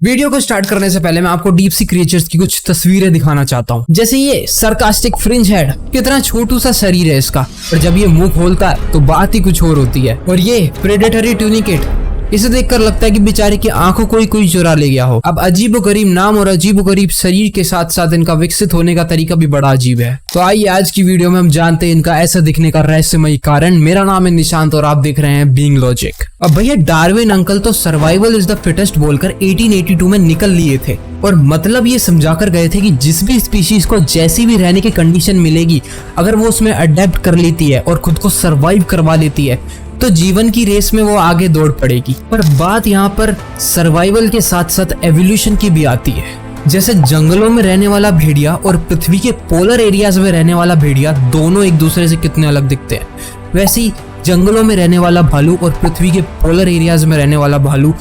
Video को start करने से पहले मैं आपको डीप सी क्रिएचर्स की कुछ तस्वीरें दिखाना चाहता हूँ। जैसे ये सरकास्टिक फ्रिंज हेड, कितना छोटू सा शरीर है इसका, और जब ये मुंह खोलता है तो बात ही कुछ और होती है। और ये प्रेडेटरी ट्यूनिकेट, इसे देखकर लगता है कि बेचारे की आंखों को ही कोई चुरा ले गया हो। अब अजीबोगरीब नाम और अजीबोगरीब शरीर के साथ साथ इनका विकसित होने का तरीका भी बड़ा अजीब है। तो आइए आज की वीडियो में हम जानते हैं इनका ऐसा दिखने का रहस्यमयी कारण। मेरा नाम है निशांत और आप देख रहे हैं बीइंग लॉजिक। अब भैया डार्विन अंकल तो सर्वाइवल इज द फिटेस्ट बोलकर 1882 में निकल लिए थे, और मतलब ये समझाकर गए थे कि जिस भी स्पीशीज को जैसी भी रहने की कंडीशन मिलेगी, अगर वो उसमें अडेप्ट कर लेती है और खुद को सर्वाइव करवा लेती है तो जीवन की रेस में वो आगे दौड़ पड़ेगी। पर बात यहाँ पर सर्वाइवल के साथ साथ एवोल्यूशन की भी आती है। जैसे जंगलों में रहने वाला भेड़िया और पृथ्वी के पोलर एरियाज में रहने वाला भेड़िया दोनों एक दूसरे से कितने अलग दिखते हैं, वैसे ही जंगलों में रहने वाला भालू और पृथ्वी के पोलर एरियाज में रहने वाला भालू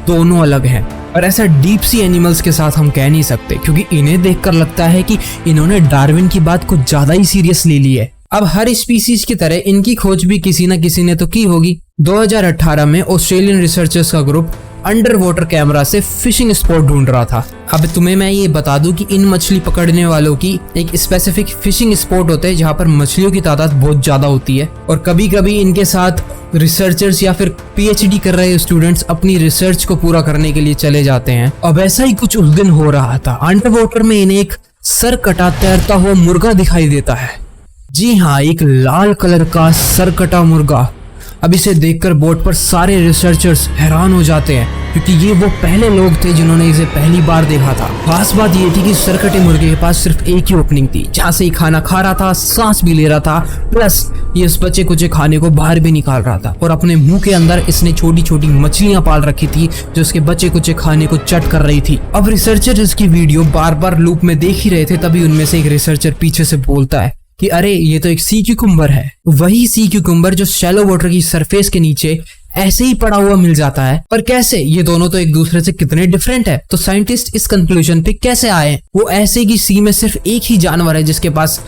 दोनों अलग हैं। और ऐसा डीप सी एनिमल्स के साथ हम कह नहीं सकते, क्योंकि इन्हें देखकर लगता है कि इन्होंने डार्विन की बात कुछ ज्यादा ही सीरियस ले ली है। अब हर स्पीसीज की तरह इनकी खोज भी किसी न किसी ने तो की होगी। 2018 में ऑस्ट्रेलियन रिसर्चर्स का ग्रुप अंडर वाटर कैमरा से फिशिंग स्पॉट ढूंढ रहा था। अब तुम्हें मैं ये बता दूं कि इन मछली पकड़ने वालों की एक स्पेसिफिक फिशिंग स्पॉट होते हैं जहां पर मछलियों की तादाद बहुत ज्यादा होती है, और कभी कभी इनके साथ रिसर्चर्स या फिर पीएचडी कर रहे स्टूडेंट्स अपनी रिसर्च को पूरा करने के लिए चले जाते हैं। अब ऐसा ही कुछ उस दिन हो रहा था। अंडर वाटर में इन्हें एक सर कटा तैरता हुआ मुर्गा दिखाई देता है। जी हाँ, एक लाल कलर का सरकटा मुर्गा। अब इसे देखकर बोट पर सारे रिसर्चर्स हैरान हो जाते हैं, क्योंकि ये वो पहले लोग थे जिन्होंने इसे पहली बार देखा था। खास बात ये थी कि सरकटे मुर्गे के पास सिर्फ एक ही ओपनिंग थी, जहाँ से ही खाना खा रहा था, सांस भी ले रहा था, प्लस ये इस बचे कुचे खाने को बाहर भी निकाल रहा था। और अपने मुंह के अंदर इसने छोटी छोटी मछलियां पाल रखी थी जो इसके बचे कुचे खाने को चट कर रही थी। अब रिसर्चर इसकी वीडियो बार बार लूप में देख ही रहे थे, तभी उनमें से एक रिसर्चर पीछे से बोलता है कि अरे ये तो एक सी क्यूकम्बर है। वही सी क्यूकम्बर जो शैलो वाटर की सरफेस के नीचे ऐसे ही पड़ा हुआ मिल जाता है। पर कैसे? ये दोनों तो एक दूसरे से कितने डिफरेंट है। तो साइंटिस्ट इस कंक्लूजन पे कैसे आए? वो ऐसे कि सी में सिर्फ एक ही जानवर है जिसके पास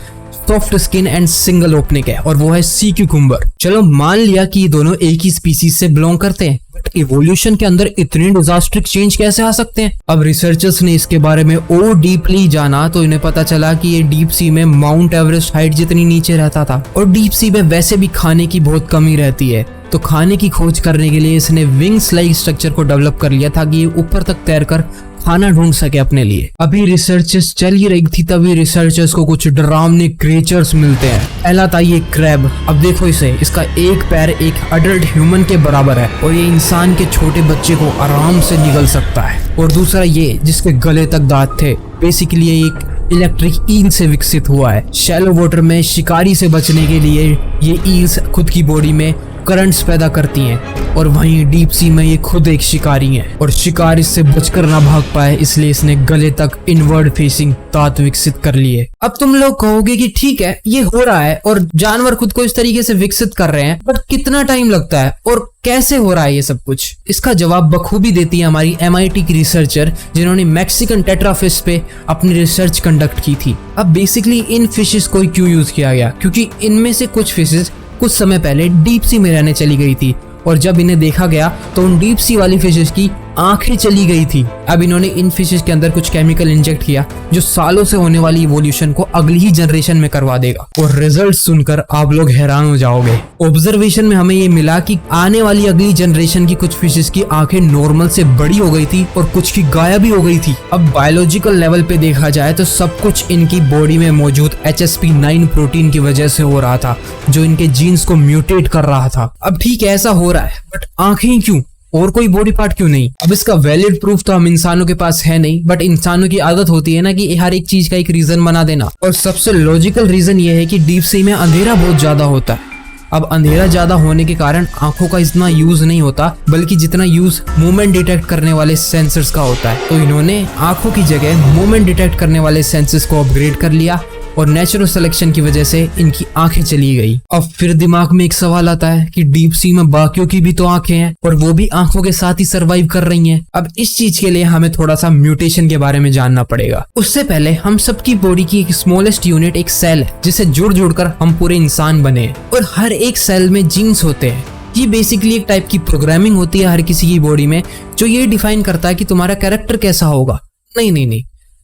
soft skin and single opening है, और वो है सी क्यूकम्बर। चलो मान लिया कि ये दोनों एक ही स्पीसीज से बिलोंग करते हैं, बट इवोल्यूशन के अंदर इतने डिजास्ट्रिक चेंज कैसे आ सकते हैं? अब रिसर्चर्स ने इसके बारे में और डीपली जाना तो इन्हें पता चला कि ये डीप सी में माउंट एवरेस्ट हाइट जितनी नीचे रहता था, और डीप सी में वैसे भी खाने की बहुत कमी रहती है। तो खाने की खोज करने के लिए इसने विंग्स लाइक स्ट्रक्चर को डेवलप कर लिया ताकि ये ऊपर तक तैरकर खाना ढूंढ सके अपने लिए। अभी रिसर्चर्स चल ही रही थी, तभी रिसर्चर्स को कुछ डरावने क्रिएचर्स मिलते हैं। पहला था ये क्रैब। अब देखो इसे, इसका एक पैर एक अडल्ट ह्यूमन के बराबर है, और ये इंसान के छोटे बच्चे को आराम से निगल सकता है। और दूसरा ये जिसके गले तक दांत थे, बेसिकली ये एक इलेक्ट्रिक ईल से विकसित हुआ है। शैलो वाटर में शिकारी से बचने के लिए ये ईल्स खुद की बॉडी में करंट्स पैदा करती हैं, और वहीं डीप सी में ये खुद एक शिकारी है, और शिकार इससे बचकर ना भाग पाए इसलिए इसने गले तक इनवर्ड फेसिंग दांत विकसित कर लिए। अब तुम लोग कहोगे कि ठीक है ये हो रहा है और जानवर खुद को इस तरीके से विकसित कर रहे हैं, बट कितना टाइम लगता है और कैसे हो रहा है ये सब कुछ? इसका जवाब बखूबी देती है हमारी MIT की रिसर्चर, जिन्होंने मैक्सिकन टेट्राफिश पे अपनी रिसर्च कंडक्ट की थी। अब बेसिकली इन फिशेस को क्यों यूज किया गया? क्योंकि इनमें से कुछ फिशेस कुछ समय पहले डीप सी में रहने चली गई थी, और जब इन्हें देखा गया तो उन डीप सी वाली फिशेस की आंखें चली गई थी। अब इन्होंने इन फिशेस के अंदर कुछ केमिकल इंजेक्ट किया जो सालों से होने वाली इवोल्यूशन को अगली ही जनरेशन में करवा देगा, और रिजल्ट सुनकर आप लोग हैरान हो जाओगे। ऑब्जर्वेशन में हमें ये मिला कि आने वाली अगली जनरेशन की कुछ फिशेस की आंखें नॉर्मल से बड़ी हो गई थी और कुछ की गायब भी हो गई थी। अब बायोलॉजिकल लेवल पे देखा जाए तो सब कुछ इनकी बॉडी में मौजूद HSP9 प्रोटीन की वजह से हो रहा था, जो इनके जीन्स को म्यूटेट कर रहा था। अब ठीक है ऐसा हो रहा है, बट आंखें क्यों और कोई बॉडी पार्ट क्यों नहीं? अब इसका वैलिड प्रूफ तो हम इंसानों के पास है नहीं, बट इंसानों की आदत होती है ना कि हर एक चीज का एक रीजन बना देना, और सबसे लॉजिकल रीजन ये है कि डीप सी में अंधेरा बहुत ज्यादा होता है। अब अंधेरा ज्यादा होने के कारण आंखों का इतना यूज नहीं होता, बल्कि जितना यूज मूवमेंट डिटेक्ट करने वाले सेंसर्स का होता है। तो इन्होंने आंखों की जगह मूवमेंट डिटेक्ट करने वाले सेंसर्स को अपग्रेड कर लिया, और नेचुरल सिलेक्शन की वजह से इनकी आंखें चली गई। अब फिर दिमाग में एक सवाल आता है कि डीप सी में बाकियों की भी तो आंखें हैं, और वो भी आंखों के साथ ही सरवाइव कर रही हैं। अब इस चीज के लिए हमें थोड़ा सा म्यूटेशन के बारे में जानना पड़ेगा। उससे पहले हम सबकी बॉडी की एक स्मॉलेस्ट यूनिट एक सेल है, जिसे जुड़ जुड़ कर हम पूरे इंसान बने हैं, और हर एक सेल में जीन्स होते हैं। ये बेसिकली एक टाइप की प्रोग्रामिंग होती है हर किसी की बॉडी में, जो ये डिफाइन करता है कि तुम्हारा कैरेक्टर कैसा होगा। नहीं,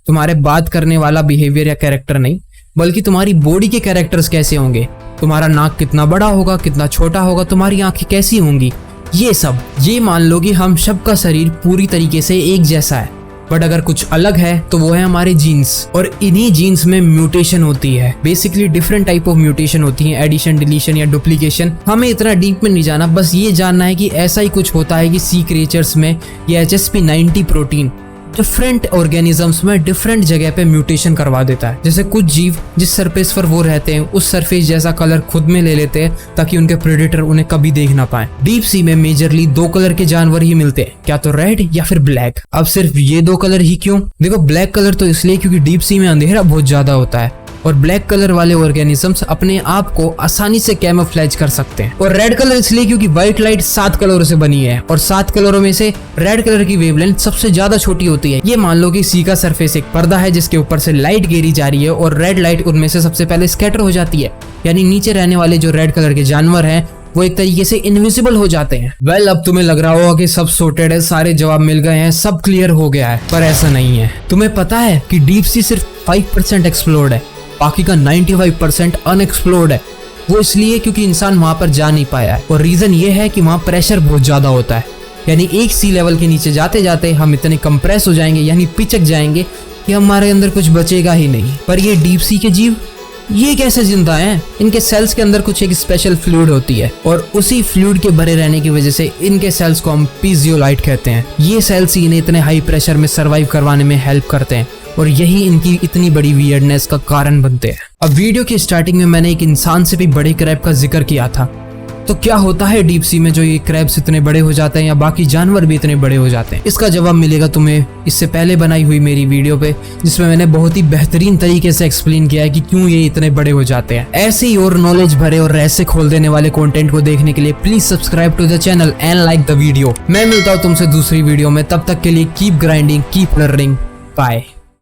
तुम्हारे बात करने वाला बिहेवियर या कैरेक्टर नहीं, बल्कि तुम्हारी बॉडी के कैरेक्टर्स कैसे होंगे, तुम्हारा नाक कितना बड़ा होगा, कितना छोटा होगा, तुम्हारी आंखें कैसी होंगी, ये सब। ये मान लो कि हम सबका शरीर पूरी तरीके से एक जैसा है, बट अगर कुछ अलग है तो वो है हमारे जीन्स। और इन्हीं जीन्स में म्यूटेशन होती है। Basically different type of mutation होती है, एडिशन, डिलीशन या डुप्लीकेशन। हमें इतना डीप में नहीं जाना, बस ये जानना है कि ऐसा ही कुछ होता है कि सी क्रिएचर्स में ये HSP90 प्रोटीन डिफरेंट ऑर्गेनिजम्स में डिफरेंट जगह पे म्यूटेशन करवा देता है। जैसे कुछ जीव जिस सरफेस पर वो रहते हैं उस सरफेस जैसा कलर खुद में ले लेते हैं ताकि उनके प्रेडेटर उन्हें कभी देख ना पाए। डीप सी में मेजरली 2 कलर के जानवर ही मिलते हैं, क्या तो रेड या फिर ब्लैक। अब सिर्फ ये 2 कलर ही क्यों? देखो, ब्लैक कलर तो इसलिए क्योंकि डीप सी में अंधेरा बहुत ज्यादा होता है और ब्लैक कलर वाले ऑर्गेनिजम्स अपने आप को आसानी से कैमोफ्लेज कर सकते हैं। और रेड कलर इसलिए क्योंकि व्हाइट लाइट 7 कलरों से बनी है और 7 कलरों में से रेड कलर की वेवलेंथ सबसे ज्यादा छोटी होती है। ये मान लो कि सी का सरफेस एक पर्दा है जिसके ऊपर से लाइट गिरी जा रही है और रेड लाइट उनमें से सबसे पहले स्कैटर हो जाती है, यानी नीचे रहने वाले जो रेड कलर के जानवर हैं वो एक तरीके से इनविजिबल हो जाते हैं। वेल, अब तुम्हें लग रहा होगा कि सब सॉर्टेड है, सारे जवाब मिल गए हैं, सब क्लियर हो गया है, पर ऐसा नहीं है। तुम्हें पता है कि डीप सी सिर्फ 5% एक्सप्लोर्ड है, बाकी का 95% अनएक्सप्लोर्ड है। वो इसलिए क्योंकि इंसान वहां पर जा नहीं पाया है और रीजन ये है कि वहां प्रेशर बहुत ज्यादा होता है, यानी एक सी लेवल के नीचे जाते जाते हम इतने कंप्रेस हो जाएंगे, यानी पिचक जाएंगे कि हमारे अंदर कुछ बचेगा ही नहीं। पर ये डीप सी के जीव ये कैसे जिंदा हैं? इनके सेल्स के अंदर कुछ एक स्पेशल फ्लूइड होती है और उसी फ्लूइड के भरे रहने की वजह से इनके सेल्स को हम पीजियोलाइट कहते हैं। ये सेल्स इन्हें इतने हाई प्रेशर में सर्वाइव करवाने में हेल्प करते हैं और यही इनकी इतनी बड़ी वियर्डनेस का कारण बनते हैं। अब वीडियो की स्टार्टिंग में मैंने एक इंसान से भी बड़े क्रैब का जिक्र किया था, तो क्या होता है डीप सी में जो ये क्रैब्स इतने बड़े हो जाते हैं या बाकी जानवर भी इतने बड़े हो जाते हैं? इसका जवाब मिलेगा तुम्हें इससे पहले बनाई हुई मेरी वीडियो पे, जिसमें मैंने बहुत ही बेहतरीन तरीके से एक्सप्लेन किया है कि क्यों ये इतने बड़े हो जाते हैं। ऐसे ही और नॉलेज भरे और रहस्य खोल देने वाले कंटेंट को देखने के लिए please subscribe to the channel and like the video. मैं मिलता हूँ तुमसे दूसरी वीडियो में, तब तक के लिए keep grinding, keep learning, bye.